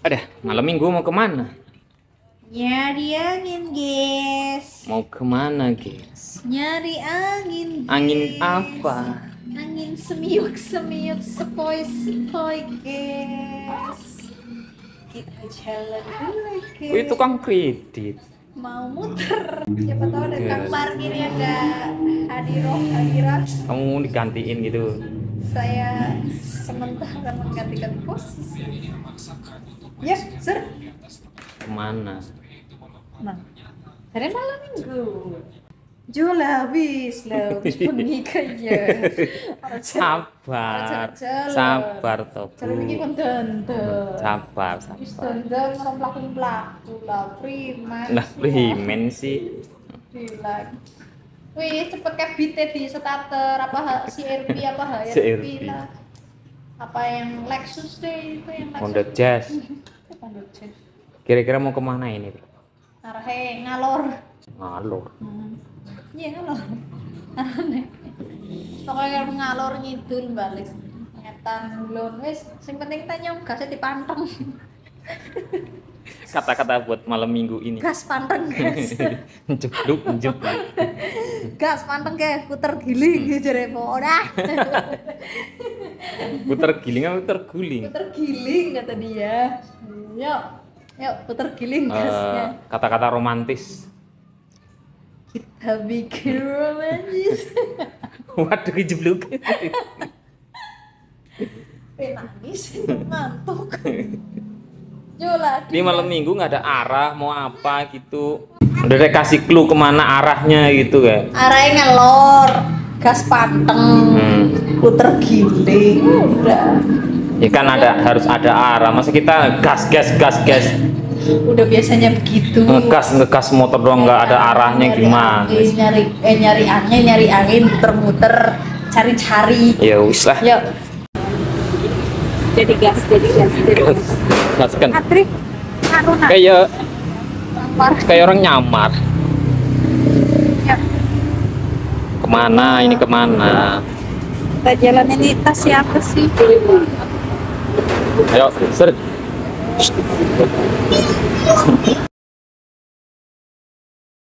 Ada malam minggu mau kemana? Nyari angin, guys. Mau kemana, guys? Nyari angin, guys. Angin apa? Angin semiuk-semiuk, sepoi-sepoi, guys. Kita jalan dulu, guys. Wih, tukang kredit. Mau muter. Siapa tahu ada tukang parkir yang ada hadirat. Kamu digantiin gitu. Saya sementara menggantikan posisi. Ya, sir. Kemana? Nah, hari malam minggu. Jola habis lah, bengi kaya. Sabar, sabar toh. Cari bikin konten tuh. Sabar, Habis sabar. tendang orang pelaku lah, priman. Lah, primen sih. Bilang. Wih, cepet kabite di starter apa CRV apa CRV. HRV lah. Apa yang Lexus deh itu yang Lexus. Honda Jazz. Honda Jazz. Kira-kira mau kemana ini? Arahe ngalor. Ngalor. Iya ngalor. Arane. Pokoknya ngalor ngidul balik. Ngetan lon wis sing penting kita nyong gasnya dipanteng. Kata-kata buat malam minggu ini. Gas panteng gas. Jeblok. Gas panteng ke puter giling jare ora. Puter giling apa puter guling? Puter giling kata dia. Yuk puter giling gasnya. Kata-kata romantis. Kita bikin romantis. Waduh, jeblok. Nangis ngantuk. Jola. Ini malam minggu nggak ada arah mau apa gitu. Udah deh kasih clue kemana arahnya gitu kan. Arahnya ngelor, gas panteng, puter giling, udah. Ya kan harus ada arah. Masa kita gas. Udah biasanya begitu. Ngegas motor doang nggak ada arahnya gimana? Nyari angin, muter-muter, cari-cari. Ya wis lah. Yuk. Jadi gas. Gaskan. Atrik, Aruna. Kayak orang nyamar. Yuk. Kemana? Ini kemana? Kita jalan ini tas siapa sih? Ayo, seret.